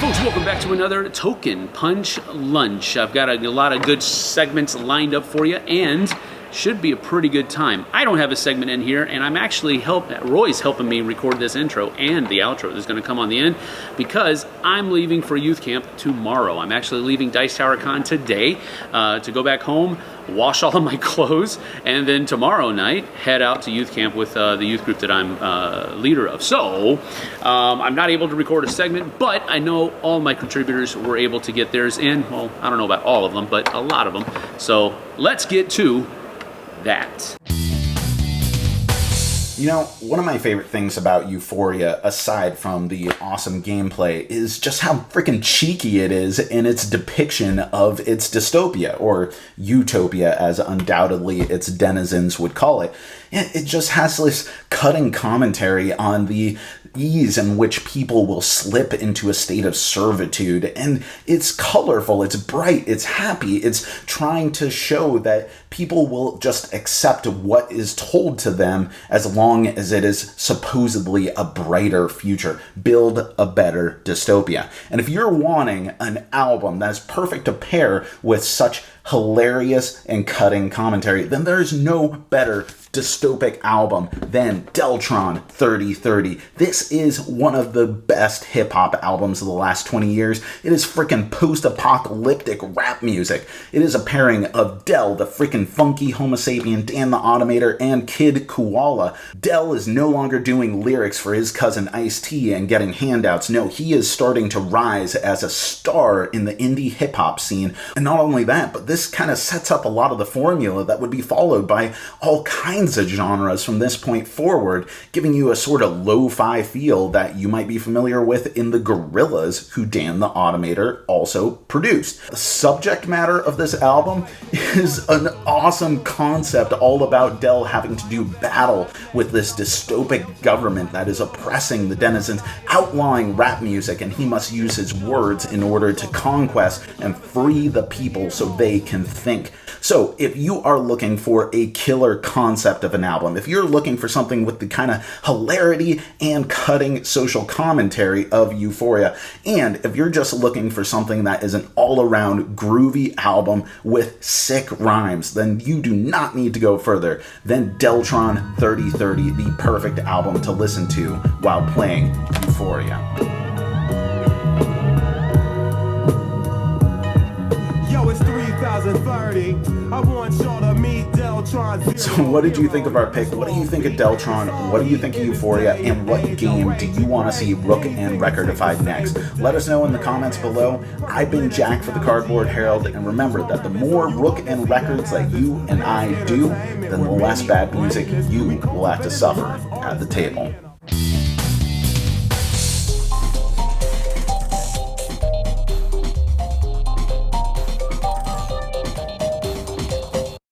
Folks, welcome back to another Token Punch Lunch. I've got a lot of good segments lined up for you, and should be a pretty good time. I don't have a segment in here, and I'm actually Roy's helping me record this intro and the outro that's going to come on the end because I'm leaving for youth camp tomorrow. I'm actually leaving Dice Tower Con today to go back home, wash all of my clothes, and then tomorrow night head out to youth camp with the youth group that I'm leader of. So I'm not able to record a segment, but I know all my contributors were able to get theirs in. Well, I don't know about all of them, but a lot of them. So let's get to that. You know, one of my favorite things about Euphoria, aside from the awesome gameplay, is just how freaking cheeky it is in its depiction of its dystopia, or utopia as undoubtedly its denizens would call it. It just has this cutting commentary on the ease in which people will slip into a state of servitude, and it's colorful, it's bright, it's happy, it's trying to show that people will just accept what is told to them as long as it is supposedly a brighter future. Build a better dystopia. And if you're wanting an album that's perfect to pair with such hilarious and cutting commentary, then there's no better dystopic album than Deltron 3030. This is one of the best hip-hop albums of the last 20 years. It is freaking post-apocalyptic rap music. It is a pairing of Del, the freaking funky Homo sapien, Dan the Automator, and Kid Koala. Del is no longer doing lyrics for his cousin Ice-T and getting handouts. No, he is starting to rise as a star in the indie hip-hop scene. And not only that, but this kind of sets up a lot of the formula that would be followed by all kinds of genres from this point forward, giving you a sort of lo-fi feel that you might be familiar with in the Gorillaz, who Dan the Automator also produced. The subject matter of this album is an awesome concept all about Del having to do battle with this dystopic government that is oppressing the denizens, outlawing rap music, and he must use his words in order to conquest and free the people so they can think. So if you are looking for a killer concept of an album, if you're looking for something with the kind of hilarity and cutting social commentary of Euphoria, and if you're just looking for something that is an all-around groovy album with sick rhymes, then you do not need to go further than Deltron 3030, the perfect album to listen to while playing Euphoria. Yo, it's 3030. I want y'all to meet Deltron. So what did you think of our pick? What do you think of Deltron? What do you think of Euphoria? And what game do you want to see Rook and Recordified next? Let us know in the comments below. I've been Jack for the Cardboard Herald, and remember that the more Rook and records that you and I do, then the less bad music you will have to suffer at the table.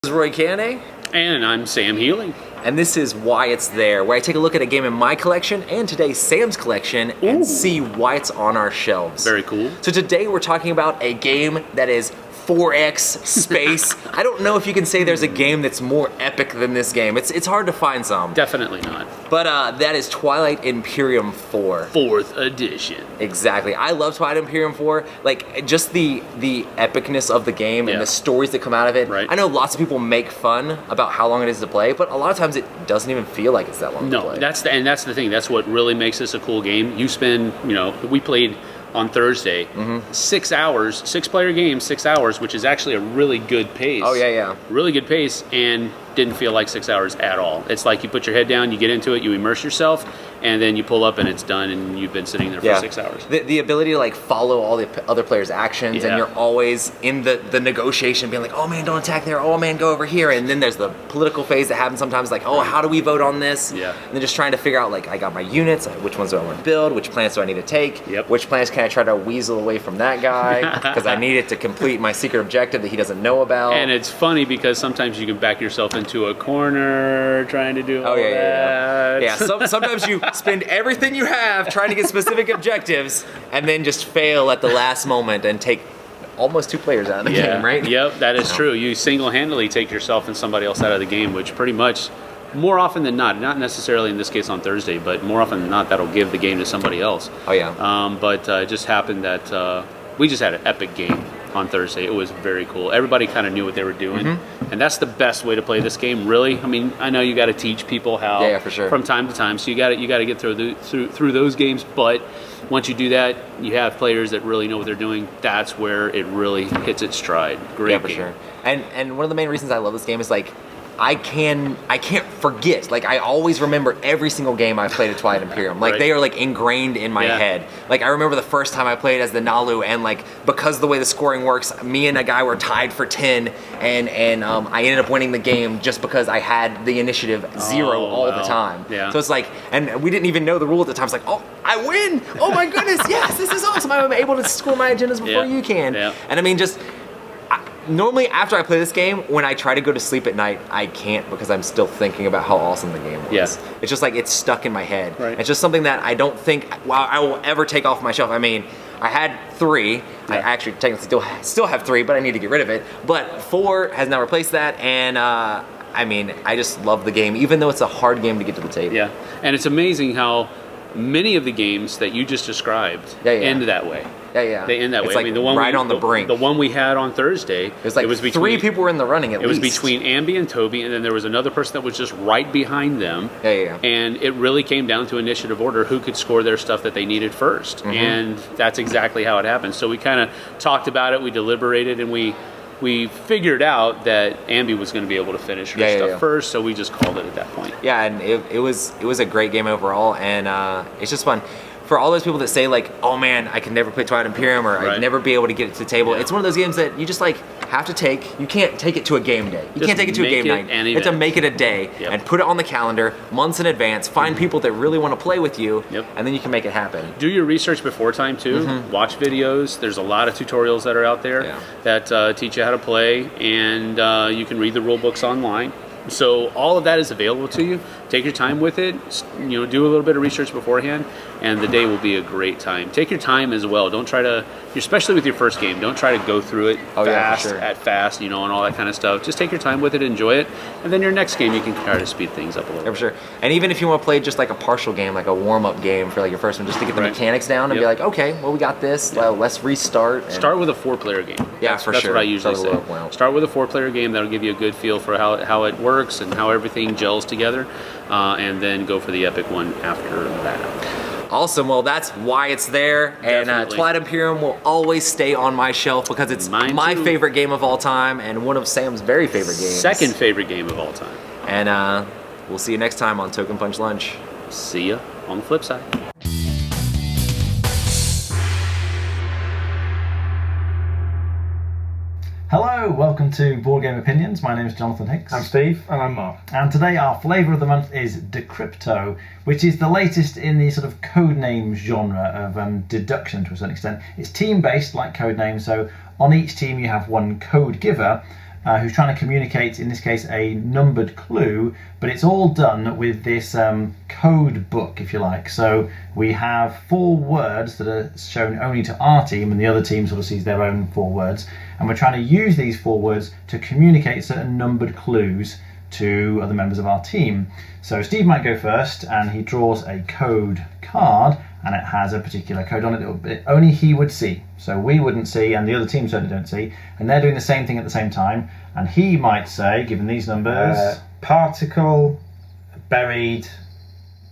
Roy Cannaday. And I'm Sam Healy. And this is Why It's There, where I take a look at a game in my collection and today's Sam's collection and see why it's on our shelves. Very cool. So today we're talking about a game that is 4X space. I don't know if you can say there's a game that's more epic than this game. It's hard to find some. Definitely not. But that is Twilight Imperium 4. 4th edition. Exactly. I love Twilight Imperium 4. Like, just the epicness of the game and the stories that come out of it. Right. I know lots of people make fun about how long it is to play, but a lot of times it doesn't even feel like it's that long to play. No, that's the thing. That's what really makes this a cool game. You spend, we played on Thursday, 6 hours, 6-player game, 6 hours, which is actually a really good pace. Oh, yeah. Really good pace, and didn't feel like 6 hours at all. It's like you put your head down, you get into it, you immerse yourself, and then you pull up and it's done, and you've been sitting there for 6 hours. The ability to like follow all the other players' actions, and you're always in the negotiation, being like, oh man, don't attack there, oh man, go over here, and then there's the political phase that happens sometimes, like, oh, how do we vote on this? Yeah. And then just trying to figure out, like, I got my units, which ones do I want to build, which plants do I need to take, which plants can I try to weasel away from that guy, because I need it to complete my secret objective that he doesn't know about. And it's funny because sometimes you can back yourself into a corner trying to do all that. Yeah, sometimes you spend everything you have trying to get specific objectives and then just fail at the last moment and take almost 2 players out of the game, right? Yep, that is true. You single-handedly take yourself and somebody else out of the game, which pretty much more often than not necessarily in this case on Thursday, but more often than not, that'll give the game to somebody else. Oh yeah. But it just happened that we just had an epic game on Thursday. It was very cool. Everybody kind of knew what they were doing, and that's the best way to play this game. Really, I mean, I know you got to teach people how, yeah, for sure, from time to time. So you got to get through those games. But once you do that, you have players that really know what they're doing. That's where it really hits its stride. Great, yeah, for game. sure. And one of the main reasons I love this game is like, I can't forget. Like, I always remember every single game I've played at Twilight Imperium. Like, Right. they are like ingrained in my head. Like, I remember the first time I played as the Nalu, and like, because of the way the scoring works, me and a guy were tied for 10, and I ended up winning the game just because I had the initiative 0 all the time. Yeah. So it's like, and we didn't even know the rule at the time. It's like, oh, I win! Oh my goodness, yes, this is awesome! I'm able to score my agendas before you can. Yeah. And I mean, just. Normally, after I play this game, when I try to go to sleep at night, I can't because I'm still thinking about how awesome the game was. Yes. It's just like it's stuck in my head. Right. It's just something that I don't think I will ever take off my shelf. I mean, I had 3. I actually technically still have 3, but I need to get rid of it. But 4 has now replaced that, and I mean, I just love the game, even though it's a hard game to get to the table. Yeah, and it's amazing how many of the games that you just described end that way. Yeah. They end that It's way. like I mean, the one on the brink. The one we had on Thursday. It was like between 3 people were in the running at least. It was between Ambi and Toby, and then there was another person that was just right behind them. Yeah. And it really came down to initiative order, who could score their stuff that they needed first. And that's exactly how it happened. So we kind of talked about it, we deliberated, and we figured out that Ambi was going to be able to finish her stuff first, so we just called it at that point. Yeah, and it was a great game overall, and it's just fun. For all those people that say like, oh man, I can never play Twilight Imperium, or I'd never be able to get it to the table, it's one of those games that you just like have to take. You can't take it to a game day. You can't take it to a game night. You have to make it a day and put it on the calendar months in advance. Find people that really want to play with you, and then you can make it happen. Do your research before time too. Watch videos. There's a lot of tutorials that are out there that teach you how to play, and you can read the rule books online. So all of that is available to you. Take your time with it. Do a little bit of research beforehand, and the day will be a great time. Take your time as well. Don't try to, especially with your first game, don't try to go through it fast, and all that kind of stuff. Just take your time with it, enjoy it, and then your next game you can try to speed things up a little bit. For sure. And even if you want to play just like a partial game, like a warm-up game for like your first one, just to get the mechanics down and be like, okay, well we got this. Well, let's restart. Start with a 4-player game. That's what I usually say. Start with a 4-player game. That'll give you a good feel for how it works and how everything gels together, and then go for the epic one after that. Awesome. Well, that's why it's there. Definitely. And Twilight Imperium will always stay on my shelf because it's my favorite game of all time and one of Sam's very favorite games. Second favorite game of all time. And we'll see you next time on Token Punch Lunch. See ya on the flip side. Hello, welcome to Board Game Opinions. My name is Jonathan Hicks. I'm Steve. And I'm Mark. And today our flavour of the month is Decrypto, which is the latest in the sort of codename genre of deduction to a certain extent. It's team-based like codename, so on each team you have one code giver who's trying to communicate, in this case, a numbered clue, but it's all done with this code book, if you like. So we have 4 words that are shown only to our team, and the other team sort of sees their own 4 words, and we're trying to use these 4 words to communicate certain numbered clues to other members of our team. So Steve might go first, and he draws a code card, and it has a particular code on it that only he would see. So we wouldn't see, and the other team certainly don't see, and they're doing the same thing at the same time, and he might say, given these numbers... particle, buried,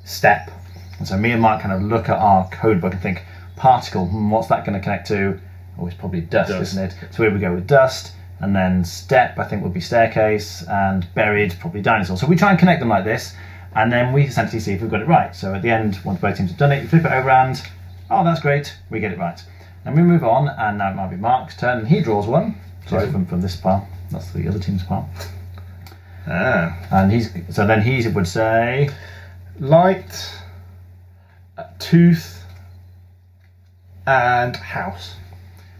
step. And so me and Mark kind of look at our code book and think, particle, what's that going to connect to? Oh, it's probably dust, isn't it? So here we go with dust, and then step, I think, would be staircase, and buried, probably dinosaur. So we try and connect them like this, and then we essentially see if we've got it right. So at the end, once both teams have done it, you flip it over and, oh, that's great, we get it right. Then we move on, and now it might be Mark's turn, and he draws one. So from this pile, that's the other team's pile. And then he would say... light, tooth, and house.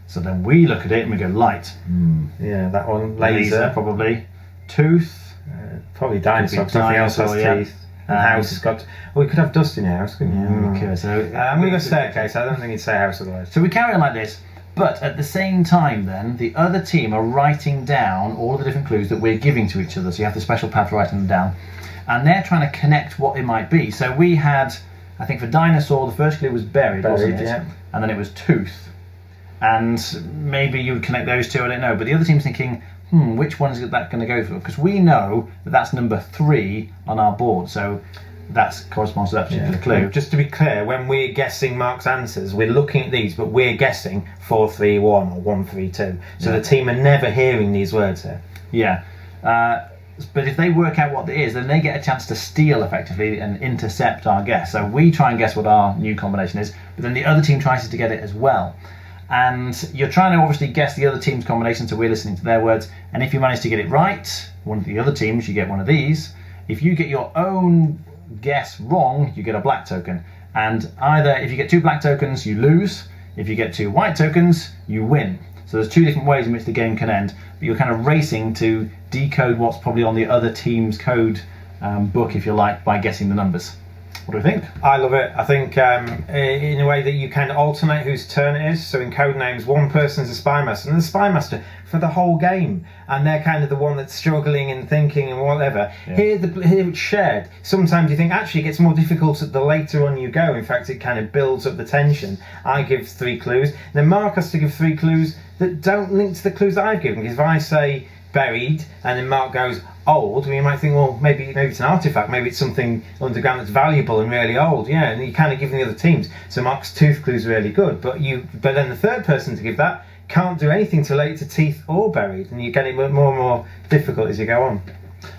So then we look at it and we go light. Yeah, that one. Laser probably. Tooth. Probably dinosaur. Nothing else has teeth. And house has got... Well, we could have dust in your house, couldn't you? Yeah, we could. So, I'm going to go staircase. I don't think you'd say house otherwise. So we carry on like this. But at the same time then, the other team are writing down all of the different clues that we're giving to each other. So you have the special pad for writing them down. and they're trying to connect what it might be. So we had, I think for dinosaur, the first clue was buried, wasn't it? Yeah. And then it was tooth. And maybe you would connect those two, I don't know. But the other team's thinking, which one is that going to go for? Because we know that that's number 3 on our board. So that corresponds to that particular clue. Just to be clear, when we're guessing Mark's answers, we're looking at these, but we're guessing 4-3-1 or 1-3-2. So the team are never hearing these words here. Yeah. But if they work out what it is, then they get a chance to steal effectively and intercept our guess. So we try and guess what our new combination is, but then the other team tries to get it as well. And you're trying to obviously guess the other team's combination, so we're listening to their words. And if you manage to get it right, one of the other teams, you get one of these. If you get your own guess wrong, you get a black token. And either if you get 2 black tokens, you lose. If you get 2 white tokens, you win. So there's 2 different ways in which the game can end. But you're kind of racing to decode what's probably on the other team's code book, if you like, by guessing the numbers. What do you think? I love it. I think in a way that you kind of alternate whose turn it is. So in Codenames, one person's a spy master, and the spy master for the whole game, and they're kind of the one that's struggling and thinking and whatever. Yeah. Here it's shared. Sometimes you think actually it gets more difficult the later on you go. In fact, it kind of builds up the tension. I give 3 clues, then Mark has to give 3 clues that don't link to the clues that I've given. Because if I say buried, and then Mark goes old, well, you might think, well, maybe it's an artifact, maybe it's something underground that's valuable and really old, and you kind of give the other teams. So Mark's tooth clue's really good, but then the third person to give that can't do anything to relate to teeth or buried, and you get it more and more difficult as you go on.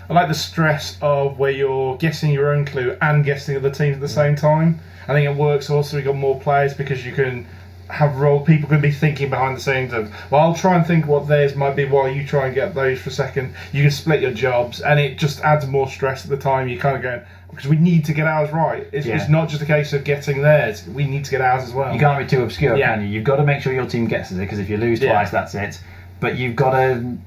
I like the stress of where you're guessing your own clue and guessing the other teams at the same time. I think it works also, you've got more players because you can have role, people can be thinking behind the scenes of, well, I'll try and think what theirs might be while you try and get those for a second. You can split your jobs, and it just adds more stress at the time. You kind of go, because we need to get ours right. It's not just a case of getting theirs, we need to get ours as well. You can't be too obscure, can you? You've got to make sure your team guesses it, because if you lose twice, that's it. But you've got to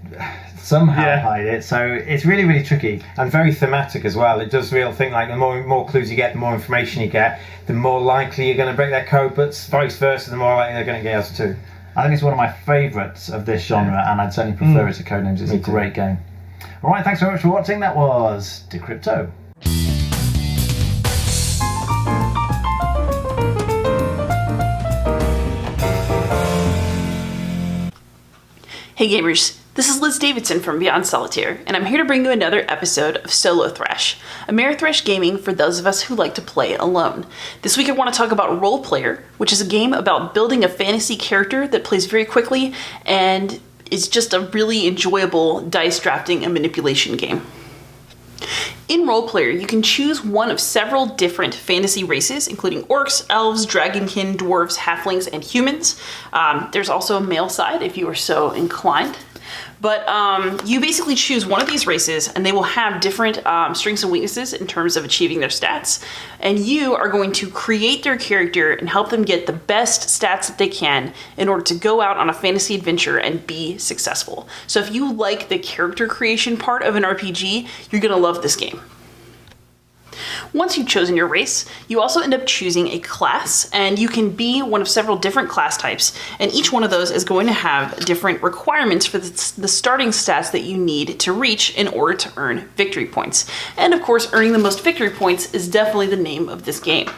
somehow hide it, so it's really, really tricky. And very thematic as well. It does real thing, like the more clues you get, the more information you get, the more likely you're going to break their code, but vice versa, the more likely they're going to get us too. I think it's one of my favourites of this genre, and I'd certainly prefer it to Codenames. It's a great game. Alright, thanks very much for watching. That was Decrypto. Hey gamers, this is Liz Davidson from Beyond Solitaire, and I'm here to bring you another episode of Solo-Thrash, Amerithrash gaming for those of us who like to play alone. This week I want to talk about Role Player, which is a game about building a fantasy character that plays very quickly and is just a really enjoyable dice drafting and manipulation game. In Role Player, you can choose one of several different fantasy races, including orcs, elves, dragonkin, dwarves, halflings, and humans. There's also a male side if you are so inclined. But you basically choose one of these races, and they will have different strengths and weaknesses in terms of achieving their stats. And you are going to create their character and help them get the best stats that they can in order to go out on a fantasy adventure and be successful. So if you like the character creation part of an RPG, you're going to love this game. Once you've chosen your race, you also end up choosing a class, and you can be one of several different class types, and each one of those is going to have different requirements for the starting stats that you need to reach in order to earn victory points. And of course, earning the most victory points is definitely the name of this game.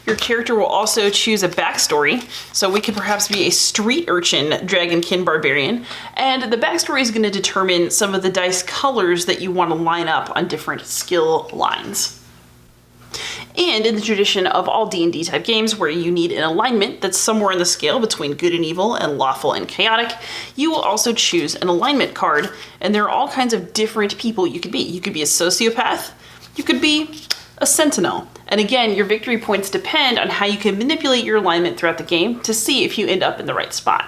Your character will also choose a backstory, so we could perhaps be a street urchin dragonkin barbarian, and the backstory is going to determine some of the dice colors that you want to line up on different skill lines. And in the tradition of all D&D type games where you need an alignment that's somewhere in the scale between good and evil and lawful and chaotic, you will also choose an alignment card, and there are all kinds of different people you could be. You could be a sociopath, you could be a sentinel. And again, your victory points depend on how you can manipulate your alignment throughout the game to see if you end up in the right spot.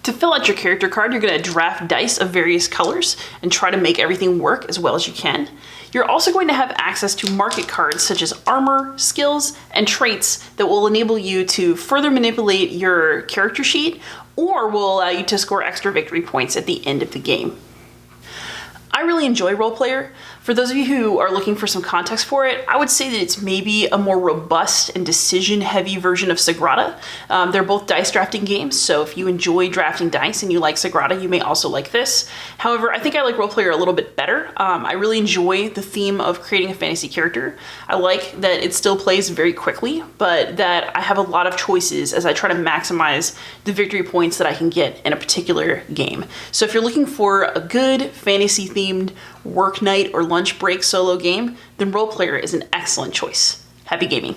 To fill out your character card, you're going to draft dice of various colors and try to make everything work as well as you can. You're also going to have access to market cards such as armor, skills, and traits that will enable you to further manipulate your character sheet or will allow you to score extra victory points at the end of the game. I really enjoy Role Player. For those of you who are looking for some context for it, I would say that it's maybe a more robust and decision-heavy version of Sagrada. They're both dice drafting games, so if you enjoy drafting dice and you like Sagrada, you may also like this. However, I think I like Role Player a little bit better. I really enjoy the theme of creating a fantasy character. I like that it still plays very quickly, but that I have a lot of choices as I try to maximize the victory points that I can get in a particular game. So if you're looking for a good fantasy-themed work night or lunch break solo game, then Role Player is an excellent choice. Happy gaming.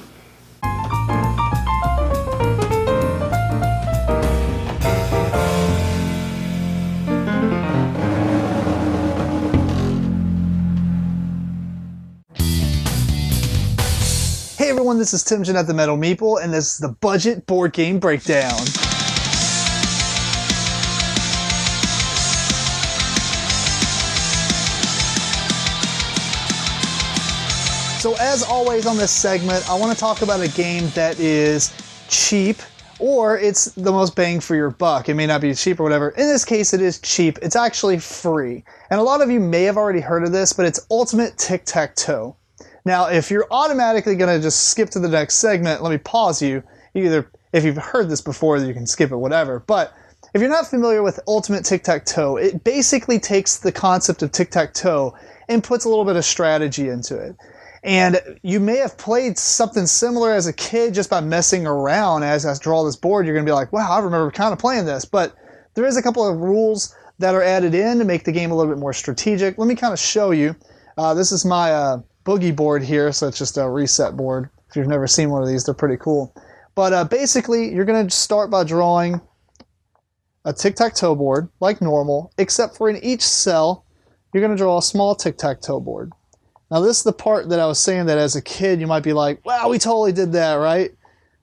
Hey everyone, this is Tim Jennette the Metal Meeple, and this is the Budget Board Game Breakdown. So as always on this segment, I want to talk about a game that is cheap, or it's the most bang for your buck. It may not be cheap or whatever. In this case, it is cheap. It's actually free. And a lot of you may have already heard of this, but it's Ultimate Tic-Tac-Toe. Now, if you're automatically going to just skip to the next segment, let me pause you. Either, if you've heard this before, you can skip it, whatever. But if you're not familiar with Ultimate Tic-Tac-Toe, it basically takes the concept of tic-tac-toe and puts a little bit of strategy into it. And you may have played something similar as a kid just by messing around. As I draw this board, you're going to be like, wow, I remember kind of playing this. But there is a couple of rules that are added in to make the game a little bit more strategic. Let me kind of show you. This is my boogie board here, so it's just a reset board. If you've never seen one of these, they're pretty cool. But basically, you're going to start by drawing a tic-tac-toe board, like normal, except for in each cell, you're going to draw a small tic-tac-toe board. Now this is the part that I was saying that as a kid you might be like, wow, we totally did that, right?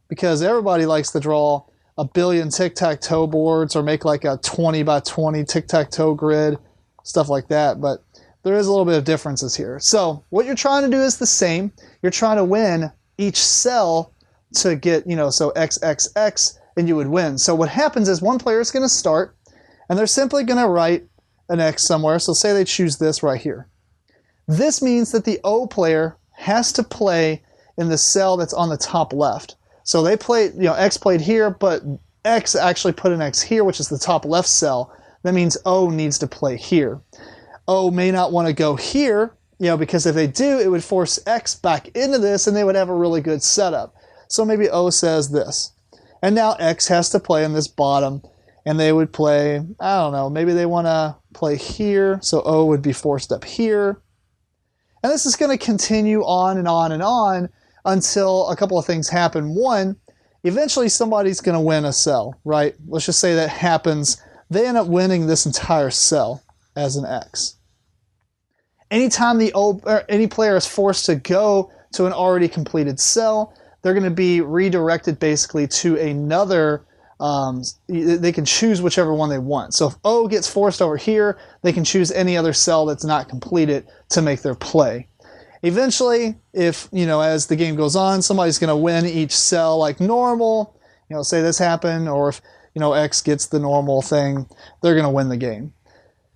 Because everybody likes to draw a billion tic-tac-toe boards or make like a 20 by 20 tic-tac-toe grid, stuff like that. But there is a little bit of differences here. So what you're trying to do is the same. You're trying to win each cell to get, so XXX, and you would win. So what happens is one player is going to start, and they're simply going to write an X somewhere. So say they choose this right here. This means that the O player has to play in the cell that's on the top left. So they played, X played here, but X actually put an X here, which is the top left cell. That means O needs to play here. O may not want to go here, because if they do, it would force X back into this and they would have a really good setup. So maybe O says this. And now X has to play in this bottom, and they would play, I don't know, maybe they want to play here, so O would be forced up here. And this is going to continue on and on and on until a couple of things happen. One, eventually somebody's going to win a cell, right? Let's just say that happens. They end up winning this entire cell as an X. Anytime any player is forced to go to an already completed cell, they're going to be redirected basically to another. They can choose whichever one they want. So if O gets forced over here, they can choose any other cell that's not completed to make their play. Eventually, if, as the game goes on, somebody's going to win each cell like normal, say this happened, or if, X gets the normal thing, they're going to win the game.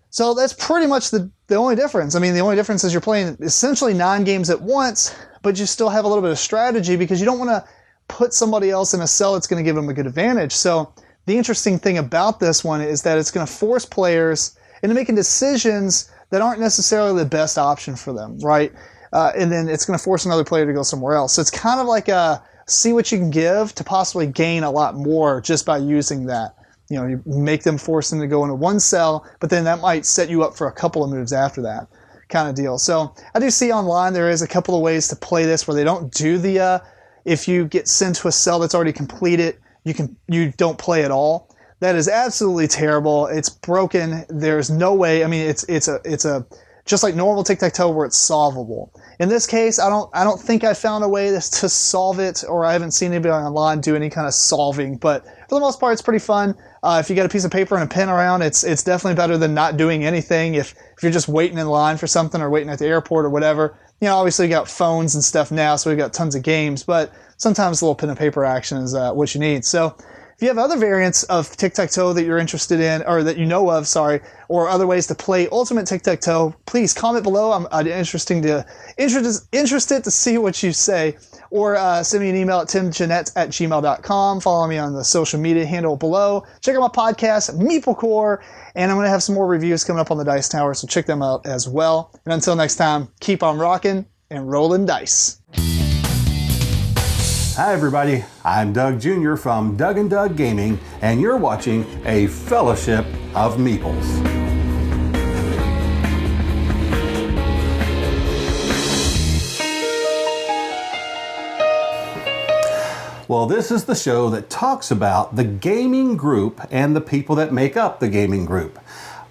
So that's pretty much the only difference. I mean, the only difference is you're playing essentially 9 games at once, but you still have a little bit of strategy because you don't want to put somebody else in a cell that's going to give them a good advantage. So the interesting thing about this one is that it's going to force players into making decisions that aren't necessarily the best option for them, right? And then it's going to force another player to go somewhere else. So it's kind of like a see what you can give to possibly gain a lot more just by using that. You make them, force them to go into one cell, but then that might set you up for a couple of moves after that kind of deal. So I do see online there is a couple of ways to play this where they don't do the if you get sent to a cell that's already completed, you don't play at all. That is absolutely terrible. It's broken. There's no way. I mean, it's a just like normal tic-tac-toe where it's solvable. In this case, I don't think I found a way to solve it, or I haven't seen anybody online do any kind of solving. But for the most part, it's pretty fun. If you got a piece of paper and a pen around, it's definitely better than not doing anything. If you're just waiting in line for something or waiting at the airport or whatever, obviously we got phones and stuff now, so we got tons of games. But sometimes a little pen and paper action is what you need. So if If you have other variants of tic-tac-toe that you're interested in, or that you know of, or other ways to play Ultimate Tic-Tac-Toe, please comment below. I'm interested to see what you say. Or send me an email at timjennette@gmail.com. Follow me on the social media handle below. Check out my podcast, Meeplecore, and I'm going to have some more reviews coming up on the Dice Tower, so check them out as well. And until next time, keep on rocking and rolling dice. Hi everybody, I'm Doug Jr. from Doug and Doug Gaming, and you're watching a Fellowship of Meeples. Well, this is the show that talks about the gaming group and the people that make up the gaming group.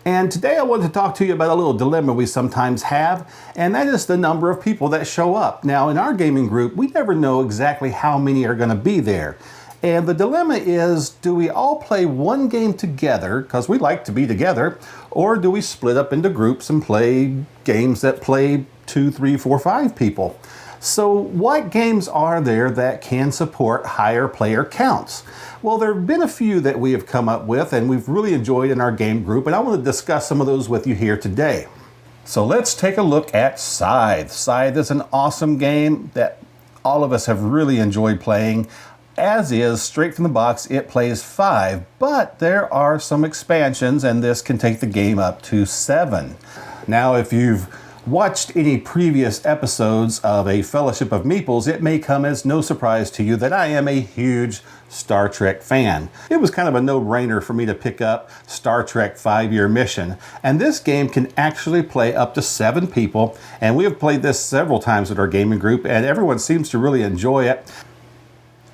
And today I want to talk to you about a little dilemma we sometimes have, and that is the number of people that show up. Now, in our gaming group, we never know exactly how many are going to be there. And the dilemma is, do we all play one game together, because we like to be together, or do we split up into groups and play games that play 2, 3, 4, 5 people? So what games are there that can support higher player counts? Well, there have been a few that we have come up with and we've really enjoyed in our game group, and I want to discuss some of those with you here today. So let's take a look at Scythe. Scythe is an awesome game that all of us have really enjoyed playing. As is, straight from the box, it plays 5, but there are some expansions and this can take the game up to 7. Now, if you've watched any previous episodes of A Fellowship of Meeples, it may come as no surprise to you that I am a huge Star Trek fan. It was kind of a no-brainer for me to pick up Star Trek 5-Year Mission, and this game can actually play up to 7 people, and we have played this several times with our gaming group, and everyone seems to really enjoy it.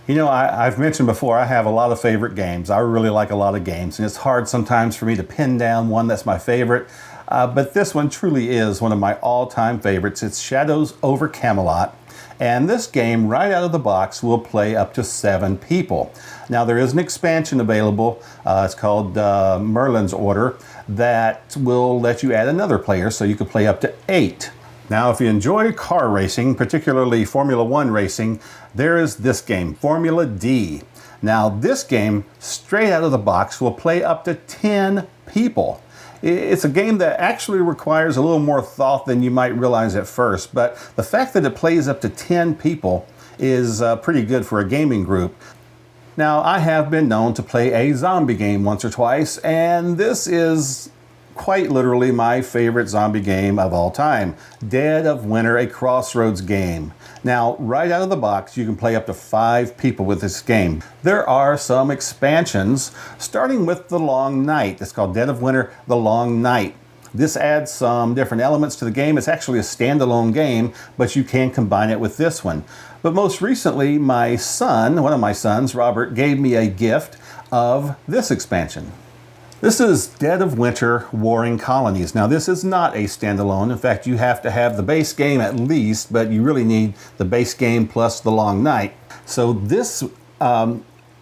You know, I've mentioned before, I have a lot of favorite games. I really like a lot of games, and it's hard sometimes for me to pin down one that's my favorite. But this one truly is one of my all-time favorites. It's Shadows over Camelot. And this game, right out of the box, will play up to 7 people. Now, there is an expansion available. It's called Merlin's Order, that will let you add another player, so you can play up to 8. Now, if you enjoy car racing, particularly Formula 1 racing, there is this game, Formula D. Now, this game, straight out of the box, will play up to 10 people. It's a game that actually requires a little more thought than you might realize at first, but the fact that it plays up to 10 people is pretty good for a gaming group. Now, I have been known to play a zombie game once or twice, and this is quite literally my favorite zombie game of all time, Dead of Winter, a Crossroads game. Now, right out of the box, you can play up to 5 people with this game. There are some expansions, starting with The Long Night. It's called Dead of Winter, The Long Night. This adds some different elements to the game. It's actually a standalone game, but you can combine it with this one. But most recently, my son, one of my sons, Robert, gave me a gift of this expansion. This is Dead of Winter Warring Colonies. Now, this is not a standalone. In fact, you have to have the base game at least, but you really need the base game plus The Long Night. So this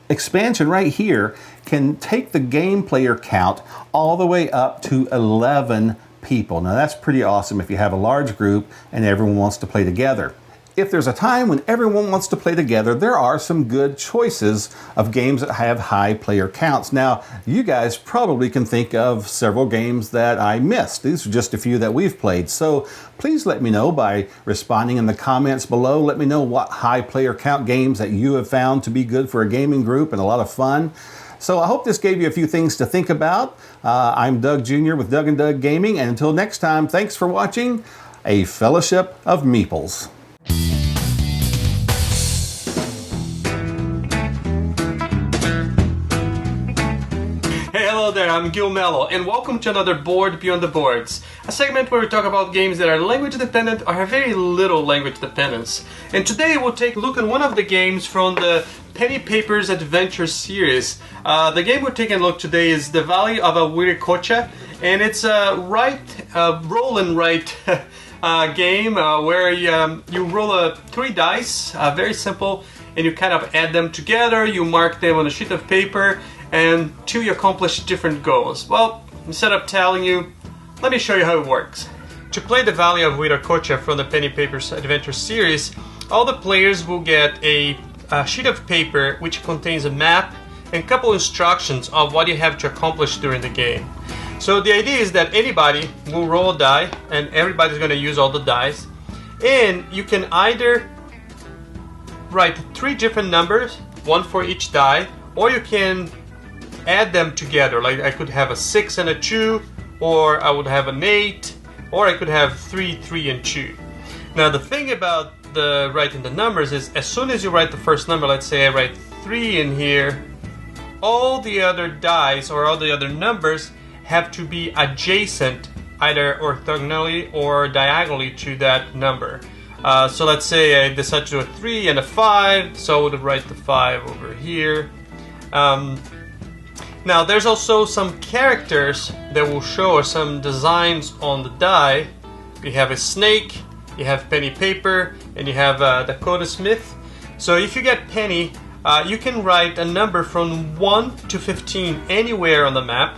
expansion right here can take the game player count all the way up to 11 people. Now, that's pretty awesome if you have a large group and everyone wants to play together. If there's a time when everyone wants to play together, there are some good choices of games that have high player counts. Now, you guys probably can think of several games that I missed. These are just a few that we've played. So please let me know by responding in the comments below. Let me know what high player count games that you have found to be good for a gaming group and a lot of fun. So I hope this gave you a few things to think about. I'm Doug Jr. with Doug and Doug Gaming, and until next time, thanks for watching A Fellowship of Meeples. Hey, hello there, I'm Gil Melo, and welcome to another Board Beyond the Boards, a segment where we talk about games that are language dependent or have very little language dependence. And today we'll take a look at one of the games from the Penny Papers Adventure series. The game we're taking a look today is The Valley of Wiracocha, and it's a roll and write game where you roll 3 dice, very simple, and you kind of add them together, you mark them on a sheet of paper, and you accomplish different goals. Well, instead of telling you, let me show you how it works. To play The Valley of Wiracocha from the Penny Papers Adventure series, all the players will get a sheet of paper which contains a map and a couple instructions of what you have to accomplish during the game. So the idea is that anybody will roll a die, and everybody's going to use all the dice, and you can either write 3 different numbers, 1 for each die, or you can add them together. Like I could have a 6 and a 2, or I would have an 8, or I could have 3, 3, and 2. Now the thing about the writing the numbers is, as soon as you write the first number, let's say I write 3 in here, all the other dice or all the other numbers have to be adjacent, either orthogonally or diagonally to that number. So let's say I decide to do a 3 and a 5, so I would write the 5 over here. Now there's also some characters that will show us some designs on the die. You have a snake, you have penny paper, and you have Dakota Smith. So if you get penny, you can write a number from 1 to 15 anywhere on the map.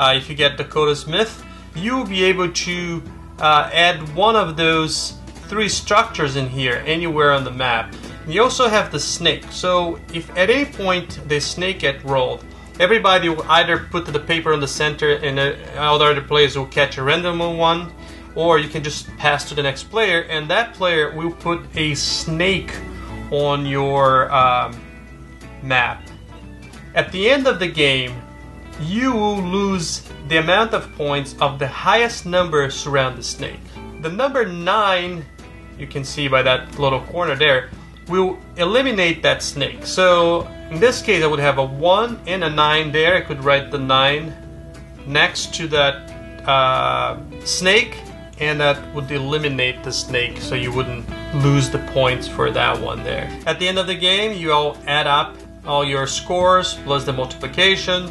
If you get Dakota Smith, you'll be able to add one of those 3 structures in here anywhere on the map. You also have the snake. So if at any point the snake get rolled, everybody will either put the paper on the center and all the other players will catch a random one, or you can just pass to the next player, and that player will put a snake on your map. At the end of the game, you will lose the amount of points of the highest number surround the snake. The number 9, you can see by that little corner there, will eliminate that snake. So in this case I would have a 1 and a 9 there. I could write the 9 next to that snake, and that would eliminate the snake, so you wouldn't lose the points for that one there. At the end of the game, you all add up all your scores plus the multiplication,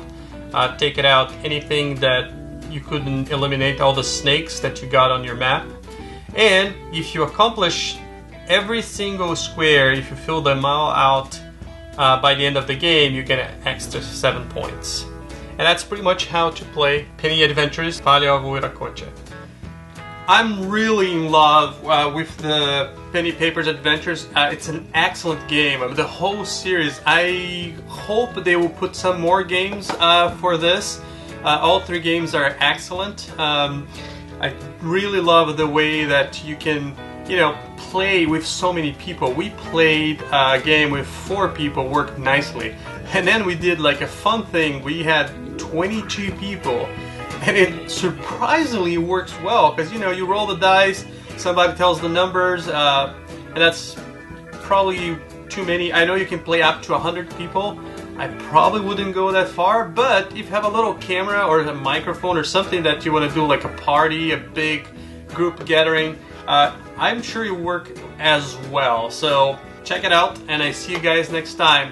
take it out anything that you couldn't eliminate, all the snakes that you got on your map, and if you accomplish every single square, if you fill them all out by the end of the game, you get an extra 7 points. And that's pretty much how to play Penny Adventures Paleo Viracocha. I'm really in love with the Penny Papers Adventures. It's an excellent game. The whole series, I hope they will put some more games for this. All 3 games are excellent. I really love the way that you can, play with so many people. We played a game with 4 people, worked nicely. And then we did like a fun thing. We had 22 people. And it surprisingly works well, because you roll the dice, somebody tells the numbers, and that's probably too many. I know you can play up to 100 people. I probably wouldn't go that far, but if you have a little camera or a microphone or something that you want to do like a party, a big group gathering, I'm sure you work as well. So check it out, and I see you guys next time.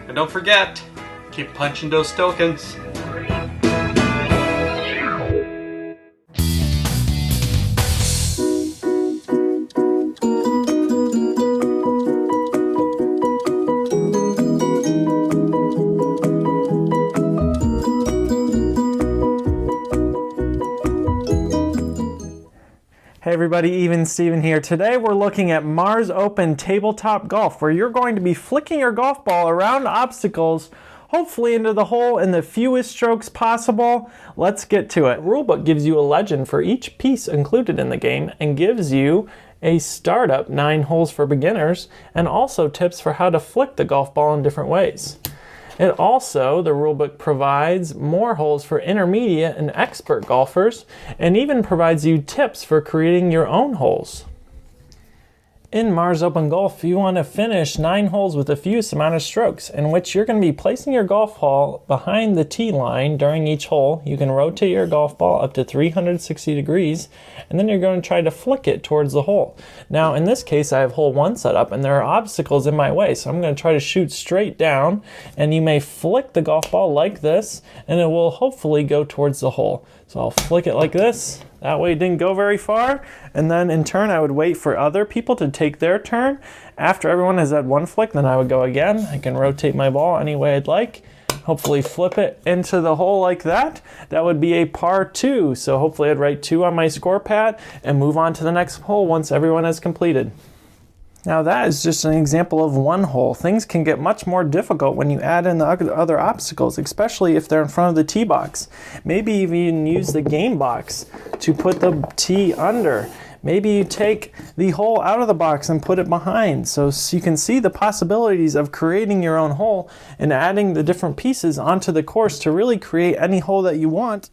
And don't forget, keep punching those tokens. Hey everybody, Even Steven here. Today we're looking at Mars Open Tabletop Golf, where you're going to be flicking your golf ball around obstacles, hopefully into the hole in the fewest strokes possible. Let's get to it. The rulebook gives you a legend for each piece included in the game and gives you a startup 9 holes for beginners and also tips for how to flick the golf ball in different ways. The rulebook provides more holes for intermediate and expert golfers, and even provides you tips for creating your own holes. In Mars Open Golf, you want to finish 9 holes with the fewest amount of strokes, in which you're going to be placing your golf ball behind the tee line during each hole. You can rotate your golf ball up to 360 degrees, and then you're going to try to flick it towards the hole. Now, in this case, I have hole 1 set up, and there are obstacles in my way, so I'm going to try to shoot straight down, and you may flick the golf ball like this, and it will hopefully go towards the hole. So I'll flick it like this. That way it didn't go very far. And then in turn, I would wait for other people to take their turn. After everyone has had 1 flick, then I would go again. I can rotate my ball any way I'd like. Hopefully flip it into the hole like that. That would be a par 2. So hopefully I'd write 2 on my score pad and move on to the next hole once everyone has completed. Now that is just an example of one hole. Things can get much more difficult when you add in the other obstacles, especially if they're in front of the tee box. Maybe even use the game box to put the tee under. Maybe you take the hole out of the box and put it behind, so you can see the possibilities of creating your own hole and adding the different pieces onto the course to really create any hole that you want.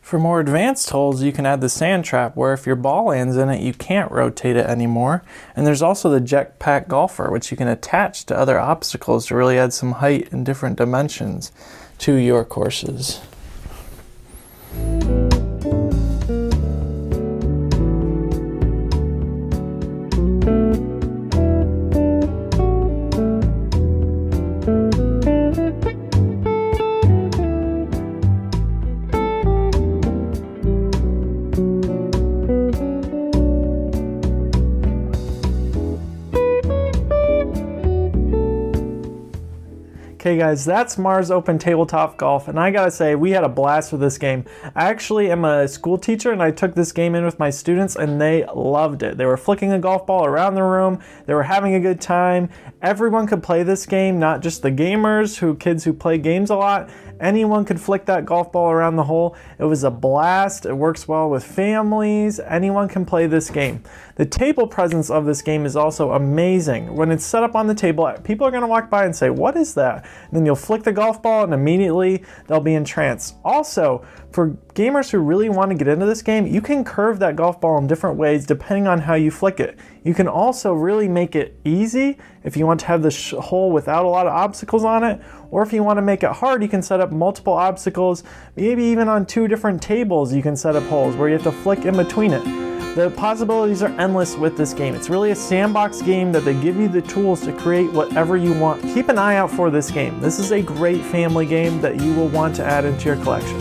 For more advanced holes, you can add the sand trap, where if your ball lands in it, you can't rotate it anymore. And there's also the jetpack golfer, which you can attach to other obstacles to really add some height and different dimensions to your courses. Okay guys, that's Mars Open Tabletop Golf, and I gotta say, we had a blast with this game. I actually am a school teacher, and I took this game in with my students, and they loved it. They were flicking a golf ball around the room, they were having a good time. Everyone could play this game, not just the gamers, kids who play games a lot. Anyone could flick that golf ball around the hole. It was a blast. It works well with families. Anyone can play this game. The table presence of this game is also amazing. When it's set up on the table, people are going to walk by and say, "What is that?" And then you'll flick the golf ball and immediately they'll be entranced. Also, for gamers who really want to get into this game, you can curve that golf ball in different ways depending on how you flick it. You can also really make it easy if you want to have the hole without a lot of obstacles on it, or if you want to make it hard, you can set up multiple obstacles, maybe even on 2 different tables you can set up holes where you have to flick in between it. The possibilities are endless with this game. It's really a sandbox game that they give you the tools to create whatever you want. Keep an eye out for this game. This is a great family game that you will want to add into your collection.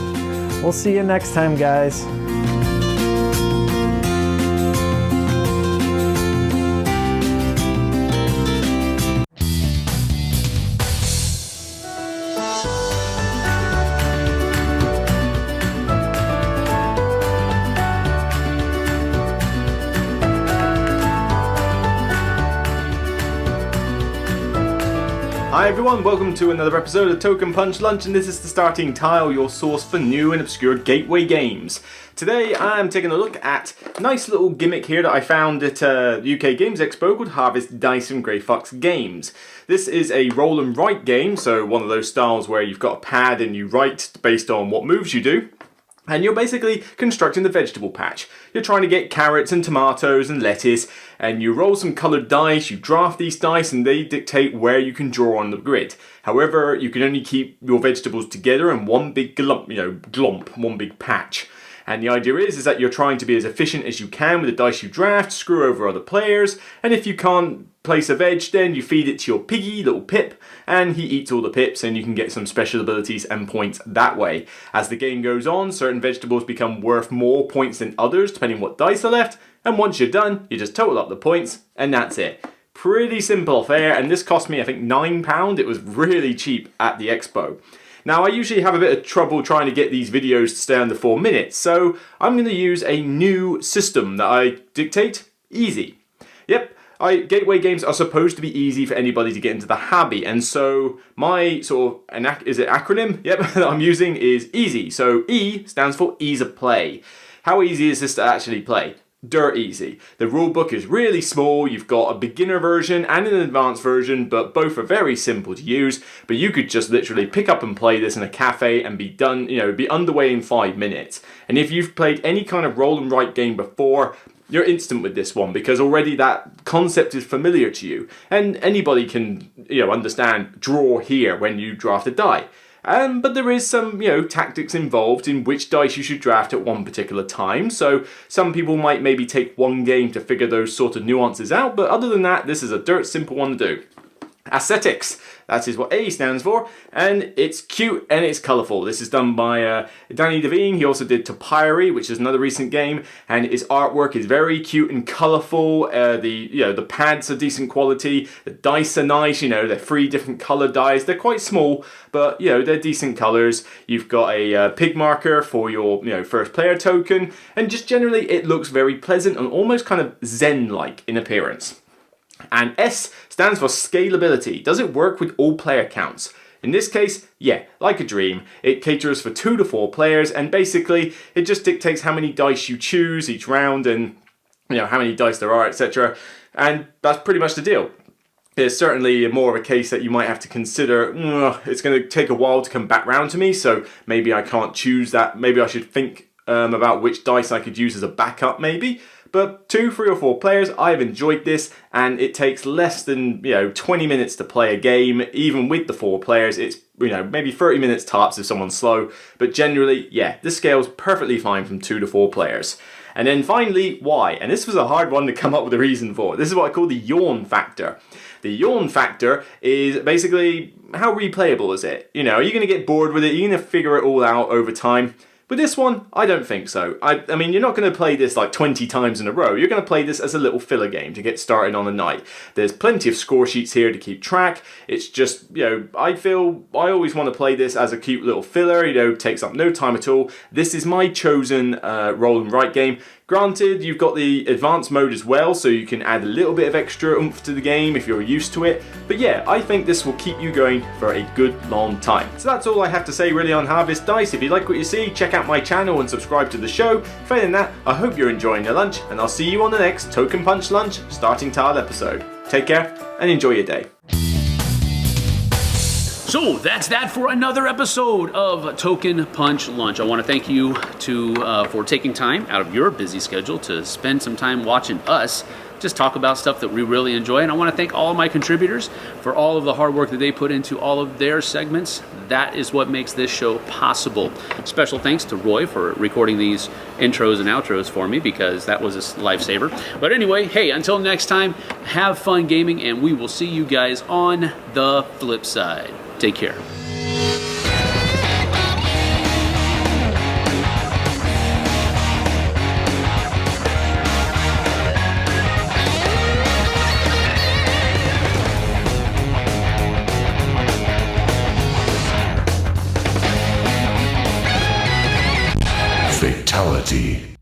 We'll see you next time, guys. Hi everyone, welcome to another episode of Token Punch Lunch, and this is the starting tile, your source for new and obscure gateway games. Today I'm taking a look at a nice little gimmick here that I found at the UK Games Expo called Harvest Dice and Grey Fox Games. This is a roll and write game, so one of those styles where you've got a pad and you write based on what moves you do. And you're basically constructing the vegetable patch. You're trying to get carrots and tomatoes and lettuce, and you roll some coloured dice, you draft these dice, and they dictate where you can draw on the grid. However, you can only keep your vegetables together in one big glomp, one big patch. And the idea is that you're trying to be as efficient as you can with the dice you draft, screw over other players, and if you can't place a veg, then you feed it to your piggy, little Pip, and he eats all the pips, and you can get some special abilities and points that way. As the game goes on, certain vegetables become worth more points than others, depending what dice are left, and once you're done, you just total up the points, and that's it. Pretty simple fare, and this cost me, I think, £9. It was really cheap at the expo. Now, I usually have a bit of trouble trying to get these videos to stay under 4 minutes, so I'm going to use a new system that I dictate, easy. Yep, gateway games are supposed to be easy for anybody to get into the hobby, and so my acronym? Yep, that I'm using is easy. So E stands for ease of play. How easy is this to actually play? Dirt easy. The rulebook is really small. You've got a beginner version and an advanced version, but both are very simple to use. But you could just literally pick up and play this in a cafe and be done, be underway in 5 minutes. And if you've played any kind of roll and write game before, you're instant with this one because already that concept is familiar to you. And anybody can, understand draw here when you draft a die. But there is some, tactics involved in which dice you should draft at one particular time. So some people might maybe take one game to figure those sort of nuances out. But other than that, this is a dirt simple one to do. Aesthetics. That is what A stands for, and it's cute and it's colourful. This is done by Danny Devine. He also did Topiary, which is another recent game, and his artwork is very cute and colourful. The pads are decent quality. The dice are nice. They're 3 different colour dice. They're quite small, but they're decent colours. You've got a pig marker for your first player token, and just generally it looks very pleasant and almost kind of zen-like in appearance. And S stands for scalability. Does it work with all player counts? In this case, yeah, like a dream. It caters for 2 to 4 players, and basically it just dictates how many dice you choose each round and how many dice there are, etc. And that's pretty much the deal. It's certainly more of a case that you might have to consider, it's going to take a while to come back round to me, so maybe I can't choose that. Maybe I should think about which dice I could use as a backup maybe. But 2, 3 or 4 players, I've enjoyed this, and it takes less than 20 minutes to play a game. Even with the 4 players, it's maybe 30 minutes tops if someone's slow. But generally, yeah, this scales perfectly fine from 2 to 4 players. And then finally, why? And this was a hard one to come up with a reason for. This is what I call the yawn factor. The yawn factor is basically, how replayable is it? Are you going to get bored with it? Are you going to figure it all out over time? With this one, I don't think so. I mean, you're not going to play this like 20 times in a row. You're going to play this as a little filler game to get started on a night. There's plenty of score sheets here to keep track. It's just, I feel I always want to play this as a cute little filler, takes up no time at all. This is my chosen roll and write game. Granted, you've got the advanced mode as well, so you can add a little bit of extra oomph to the game if you're used to it. But yeah, I think this will keep you going for a good long time. So that's all I have to say really on Harvest Dice. If you like what you see, check out my channel and subscribe to the show. Failing that, I hope you're enjoying your lunch, and I'll see you on the next Token Punch Lunch Starting Tile episode. Take care, and enjoy your day. So that's that for another episode of Token Punch Lunch. I want to thank you for taking time out of your busy schedule to spend some time watching us just talk about stuff that we really enjoy. And I want to thank all of my contributors for all of the hard work that they put into all of their segments. That is what makes this show possible. Special thanks to Roy for recording these intros and outros for me, because that was a lifesaver. But anyway, hey, until next time, have fun gaming, and we will see you guys on the flip side. Take care. Fatality.